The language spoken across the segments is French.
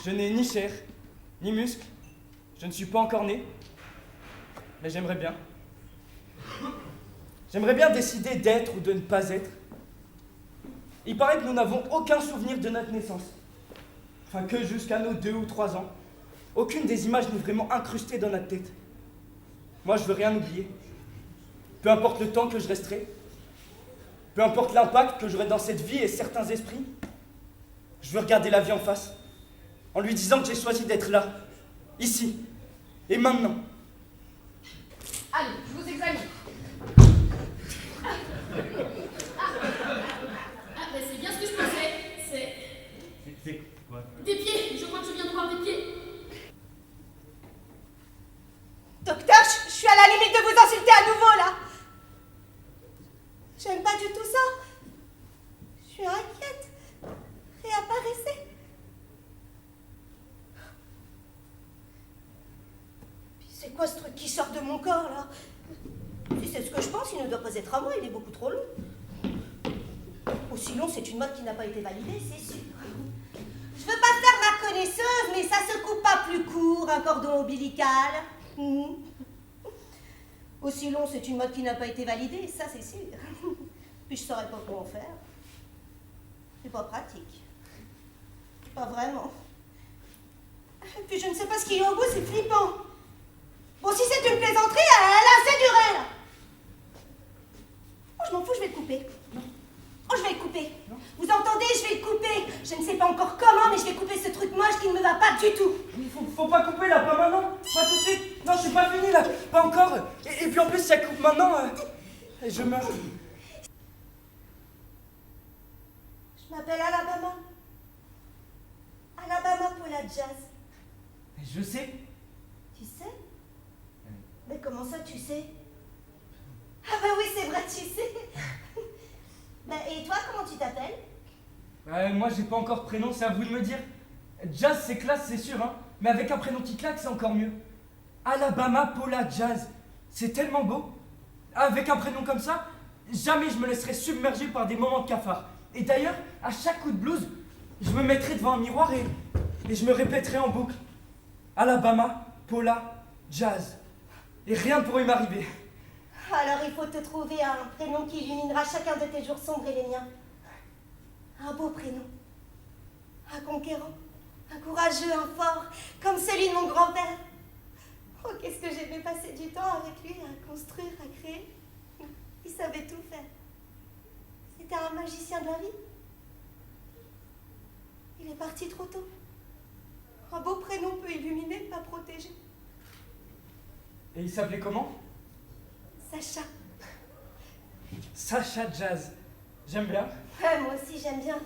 Je n'ai ni chair, ni muscle. Je ne suis pas encore né. Mais j'aimerais bien. J'aimerais bien décider d'être ou de ne pas être. Il paraît que nous n'avons aucun souvenir de notre naissance. Enfin, que jusqu'à nos 2 ou 3 ans. Aucune des images n'est vraiment incrustée dans notre tête. Moi, je veux rien oublier. Peu importe le temps que je resterai. Peu importe l'impact que j'aurai dans cette vie et certains esprits. Je veux regarder la vie en face. En lui disant que j'ai choisi d'être là. Ici. Et maintenant. Allez, je vous examine. Ben c'est bien ce que je pensais. C'est quoi? Des pieds. Je crois que je viens de voir des pieds. Docteur, je suis à la limite de vous insulter à nouveau, là. J'aime pas du tout ça. Je suis inquiète. Réapparaissez. Puis c'est quoi ce truc qui sort de mon corps, là? Si c'est ce que je pense, il ne doit pas être à moi, il est beaucoup trop long. Ou sinon, c'est une mode qui n'a pas été validée, c'est sûr. Je veux pas faire ma connaisseuse, mais ça se coupe pas plus court, un cordon ombilical. Aussi long, c'est une mode qui n'a pas été validée, ça c'est sûr. Puis je saurais pas comment faire. C'est pas pratique. Pas vraiment. Puis je ne sais pas ce qu'il y a au bout, c'est flippant. Bon, si c'est une plaisanterie, elle a assez duré, là. Oh, je m'en fous, je vais le couper. Oh, je vais le couper. Vous entendez, je vais le couper. Je ne sais pas encore comment, mais je vais couper ce truc moche qui ne me va pas du tout. Il faut pas couper là, pas maintenant, pas tout de suite. Non, je suis pas fini là, pas encore. Et puis en plus, si ça coupe maintenant, je meurs. Je m'appelle Alabama. Alabama Paula Jazz. Je sais. Tu sais? Mais comment ça, tu sais? Ah bah oui, c'est vrai, tu sais. Bah, et toi, comment tu t'appelles? Moi, j'ai pas encore de prénom, c'est à vous de me dire. Jazz, c'est classe, c'est sûr, hein. Mais avec un prénom qui claque, c'est encore mieux. Alabama Paula Jazz. C'est tellement beau. Avec un prénom comme ça, jamais je me laisserai submerger par des moments de cafard. Et d'ailleurs, à chaque coup de blues, je me mettrai devant un miroir et je me répéterai en boucle. Alabama Paula Jazz. Et rien ne pourrait m'arriver. Alors il faut te trouver un prénom qui illuminera chacun de tes jours sombres et les miens. Un beau prénom. Un conquérant. Un courageux, un fort, comme celui de mon grand-père. Oh, qu'est-ce que j'aimais passer du temps avec lui à construire, à créer. Il savait tout faire. C'était un magicien de la vie. Il est parti trop tôt. Un beau prénom peut illuminer, pas protéger. Et il s'appelait comment? Sacha. Sacha Jazz. J'aime bien. Ouais, moi aussi j'aime bien.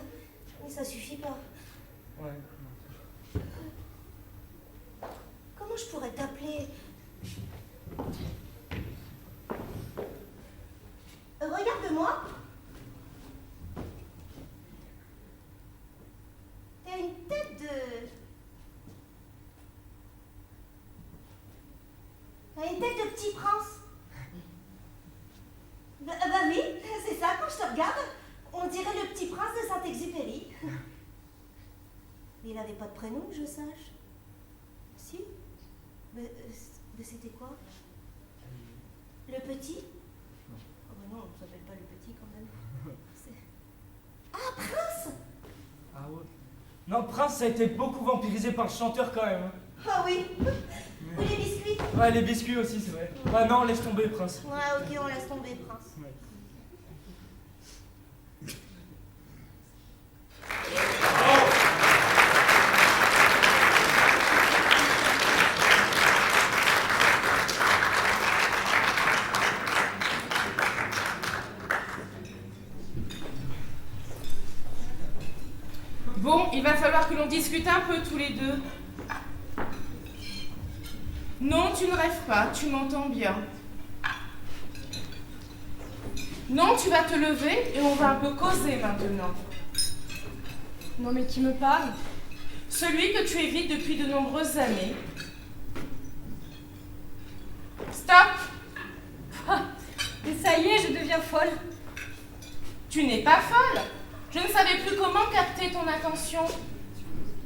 Mais ça suffit pas. Ouais. Comment je pourrais t'appeler? Regarde-moi. T'as une tête de... T'as une tête de petit prince. Bah oui, c'est ça, quand je te regarde, on dirait le petit prince de Saint-Exupéry. Mais il n'avait pas de prénom, que je sache. Si? Mais c'était quoi? Le petit? Oh bah non, on ne s'appelle pas le petit quand même. Ah, Prince! Ah ouais. Non, Prince, ça a été beaucoup vampirisé par le chanteur quand même. Ah oui. Ou les biscuits? Ouais, les biscuits aussi, c'est vrai. Ouais, non, laisse tomber, Prince. Ouais, ok, on laisse tomber, Prince. Ouais. Bon, il va falloir que l'on discute un peu tous les deux. Non, tu ne rêves pas, tu m'entends bien. Non, tu vas te lever et on va un peu causer maintenant. Non, mais qui me parle? Celui que tu évites depuis de nombreuses années. Stop! Ah, mais ça y est, je deviens folle. Tu n'es pas folle. Je ne savais plus comment capter ton attention.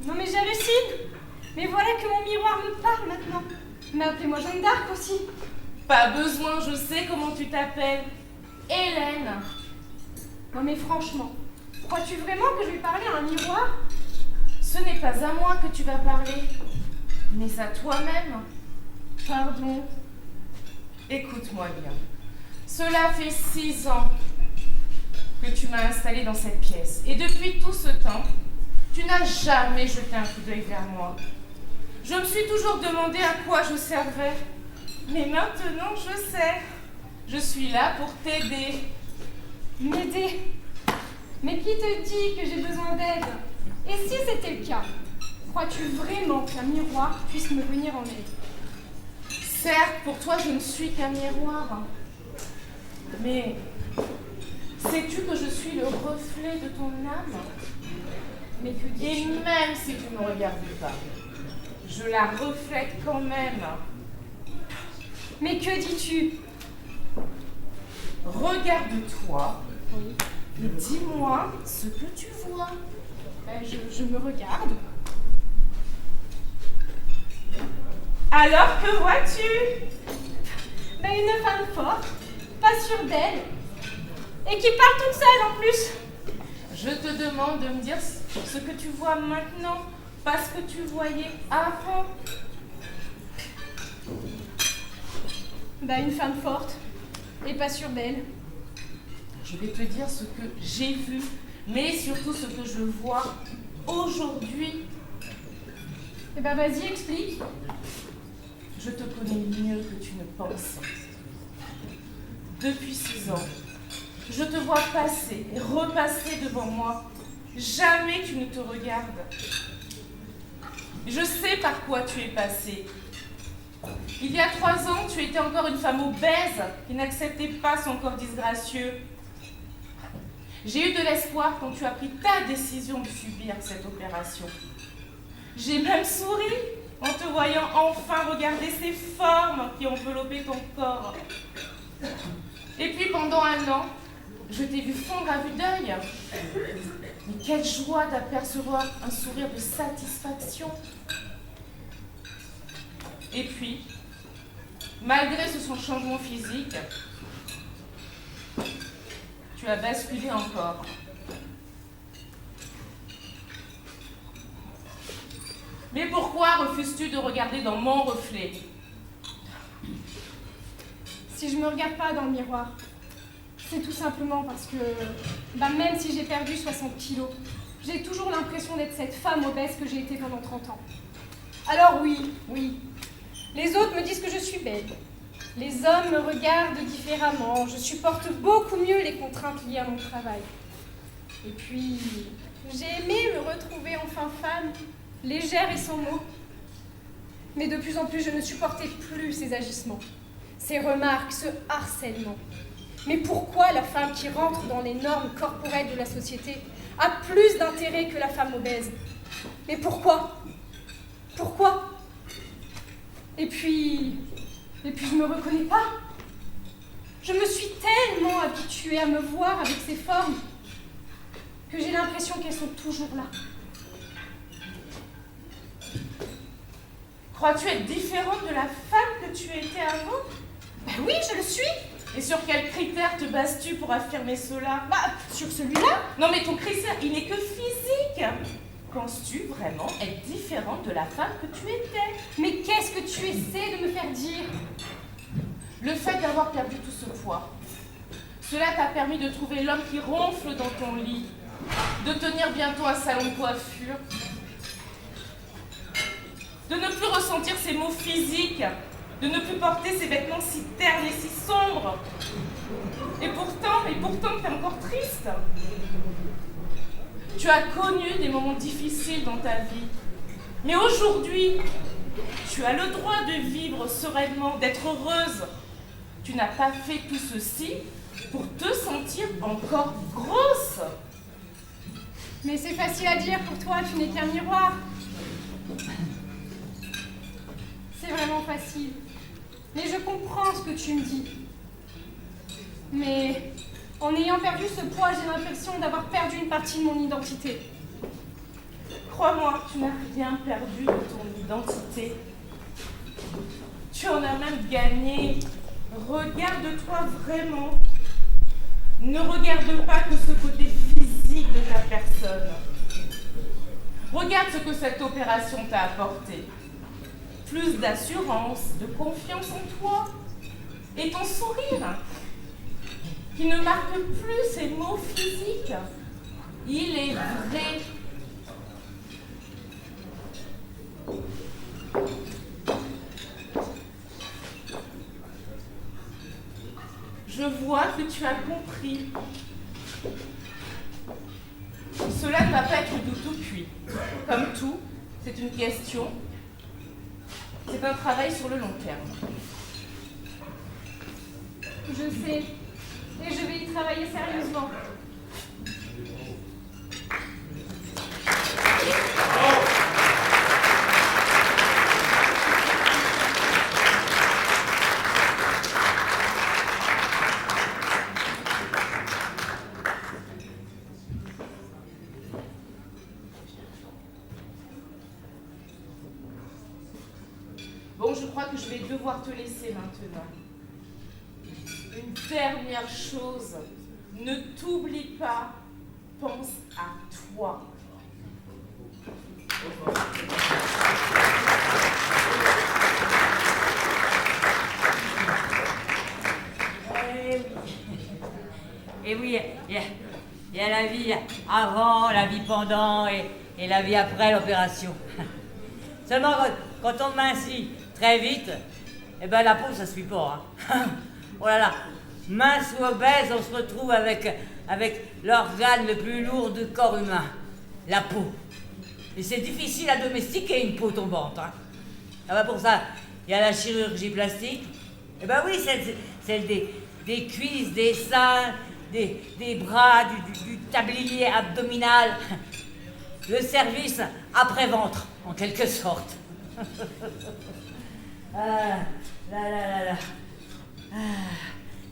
Non mais j'hallucine. Mais voilà que mon miroir me parle maintenant. Mais appelez-moi Jeanne d'Arc aussi. Pas besoin, je sais comment tu t'appelles. Hélène. Non mais franchement, crois-tu vraiment que je vais parler à un miroir? Ce n'est pas à moi que tu vas parler, mais à toi-même. Pardon. Écoute-moi bien. Cela fait 6 ans que tu m'as installée dans cette pièce. Et depuis tout ce temps, tu n'as jamais jeté un coup d'œil vers moi. Je me suis toujours demandé à quoi je servais. Mais maintenant, je sais. Je suis là pour t'aider. M'aider? Mais qui te dit que j'ai besoin d'aide? Et si c'était le cas, crois-tu vraiment qu'un miroir puisse me venir en aide? Certes, pour toi, je ne suis qu'un miroir. Mais sais-tu que je suis le reflet de ton âme? Mais que Et dis-tu? même si tu ne me regardes pas, je la reflète quand même. Mais que dis-tu? Regarde-toi Oui. et dis-moi ce que tu vois. Ben, je me regarde. Alors que vois-tu? Ben, une femme forte, pas sûre d'elle, et qui parle toute seule en plus. Je te demande de me dire ce que tu vois maintenant, pas ce que tu voyais avant. Ben, une femme forte, et pas sûre d'elle. Je vais te dire ce que j'ai vu, mais surtout ce que je vois aujourd'hui. Eh ben, vas-y, explique. Je te connais mieux que tu ne penses. Depuis 6 ans, je te vois passer et repasser devant moi. Jamais tu ne te regardes. Je sais par quoi tu es passé. Il y a 3 ans, tu étais encore une femme obèse qui n'acceptait pas son corps disgracieux. J'ai eu de l'espoir quand tu as pris ta décision de subir cette opération. J'ai même souri en te voyant enfin regarder ces formes qui enveloppaient ton corps. Et puis pendant 1 an, je t'ai vu fondre à vue d'œil. Mais quelle joie d'apercevoir un sourire de satisfaction. Et puis, malgré ce son changement physique, tu as basculé encore. Mais pourquoi refuses-tu de regarder dans mon reflet? Si je me regarde pas dans le miroir, c'est tout simplement parce que, même si j'ai perdu 60 kilos, j'ai toujours l'impression d'être cette femme obèse que j'ai été pendant 30 ans. Alors oui, les autres me disent que je suis belle. Les hommes me regardent différemment, je supporte beaucoup mieux les contraintes liées à mon travail. Et puis, j'ai aimé me retrouver enfin femme, légère et sans mots. Mais de plus en plus, je ne supportais plus ces agissements, ces remarques, ce harcèlement. Mais pourquoi la femme qui rentre dans les normes corporelles de la société a plus d'intérêt que la femme obèse? Mais pourquoi? Pourquoi? Et puis je me reconnais pas. Je me suis tellement habituée à me voir avec ces formes que j'ai l'impression qu'elles sont toujours là. Crois-tu être différente de la femme que tu étais avant? Ben oui, je le suis. Et sur quels critères te bases-tu pour affirmer cela? Sur celui-là. Non mais ton critère, il n'est que physique. Penses-tu vraiment être différente de la femme que tu étais? Mais qu'est-ce que tu essaies de me faire dire? Le fait d'avoir perdu tout ce poids, cela t'a permis de trouver l'homme qui ronfle dans ton lit, de tenir bientôt un salon de coiffure, de ne plus ressentir ces maux physiques, de ne plus porter ces vêtements si ternes et si sombres. Et pourtant, tu es encore triste. Tu as connu des moments difficiles dans ta vie. Mais aujourd'hui, tu as le droit de vivre sereinement, d'être heureuse. Tu n'as pas fait tout ceci pour te sentir encore grosse. Mais c'est facile à dire pour toi, tu n'es qu'un miroir. C'est vraiment facile. Mais je comprends ce que tu me dis. Mais en ayant perdu ce poids, j'ai l'impression d'avoir perdu une partie de mon identité. Crois-moi, tu n'as rien perdu de ton identité. Tu en as même gagné. Regarde-toi vraiment. Ne regarde pas que ce côté physique de ta personne. Regarde ce que cette opération t'a apporté. Plus d'assurance, de confiance en toi. Et ton sourire, qui ne marque plus ces mots physiques. Il est vrai. Je vois que tu as compris. Cela ne va pas être du tout cuit. Comme tout, c'est une question. C'est un travail sur le long terme. Je sais, et je vais y travailler sérieusement. Bon, je crois que je vais devoir te laisser maintenant. Une dernière chose, ne t'oublie pas, pense à toi. Et oui, il y a la vie avant, la vie pendant et la vie après l'opération. Seulement, quand on mincit très vite, eh ben la peau, ça suit pas. Hein. Oh là là, mince ou obèse, on se retrouve avec l'organe le plus lourd du corps humain, la peau. Et c'est difficile à domestiquer une peau tombante. Hein. Ah ben pour ça, il y a la chirurgie plastique. Eh ben oui, celle des cuisses, des seins, des bras, du tablier abdominal. Le service après-ventre, en quelque sorte. Ah, là. Ah,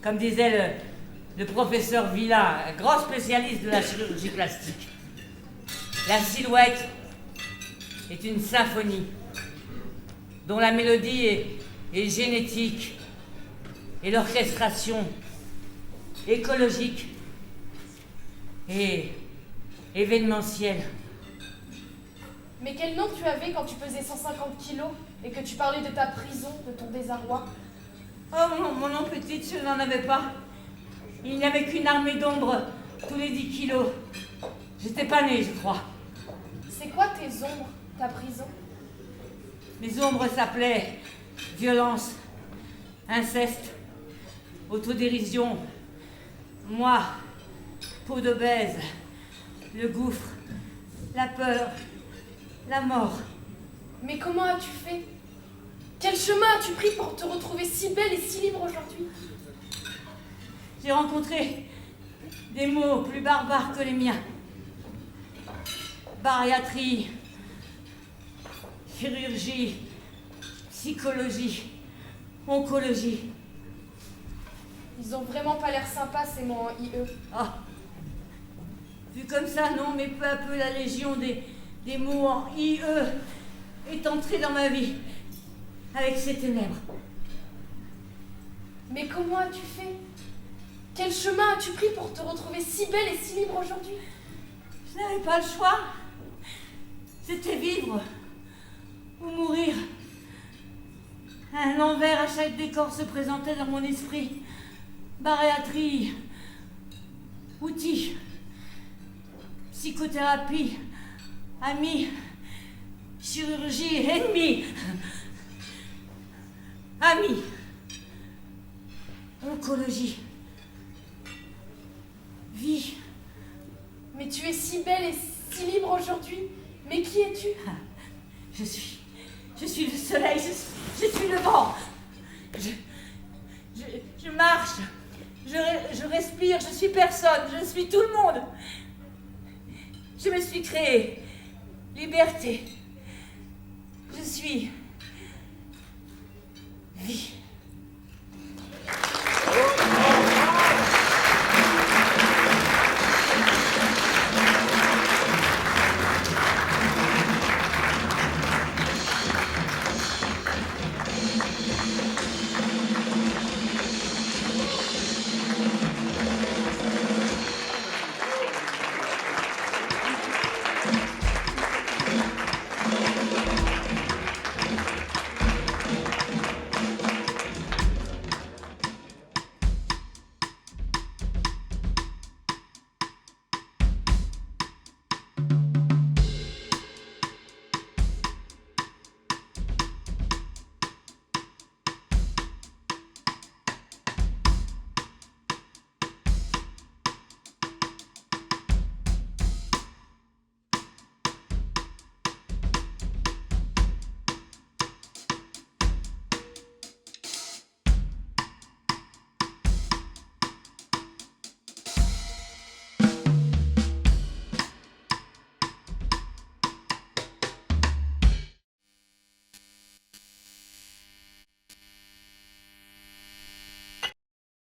comme disait le professeur Villain, un grand spécialiste de la chirurgie plastique. La silhouette est une symphonie dont la mélodie est génétique et l'orchestration écologique et événementielle. Mais quel nom tu avais quand tu pesais 150 kilos et que tu parlais de ta prison, de ton désarroi? Oh, mon nom petite, je n'en avais pas. Il n'y avait qu'une armée d'ombre tous les 10 kilos. J'étais pas née, je crois. C'est quoi tes ombres, ta prison? Mes ombres s'appelaient violence, inceste, autodérision, moi, peau d'obèse, le gouffre, la peur, la mort. Mais comment as-tu fait? Quel chemin as-tu pris pour te retrouver si belle et si libre aujourd'hui? J'ai rencontré des mots plus barbares que les miens. Bariatrie, chirurgie, psychologie, oncologie. Ils ont vraiment pas l'air sympas ces mots en IE. Ah, vu comme ça, non, mais peu à peu la légion des mots en IE est entrée dans ma vie avec ces ténèbres. Mais comment as-tu fait? Quel chemin as-tu pris pour te retrouver si belle et si libre aujourd'hui? Je n'avais pas le choix. C'était vivre ou mourir. Un envers à chaque décor se présentait dans mon esprit. Bariatrie, outils, psychothérapie, amis, chirurgie, ennemis, amis, oncologie, vie. Mais tu es si belle et si libre aujourd'hui. Mais qui es-tu? Je suis le soleil, je suis le vent. Je marche, je respire, je suis personne, je suis tout le monde. Je me suis créée liberté. Je suis vie.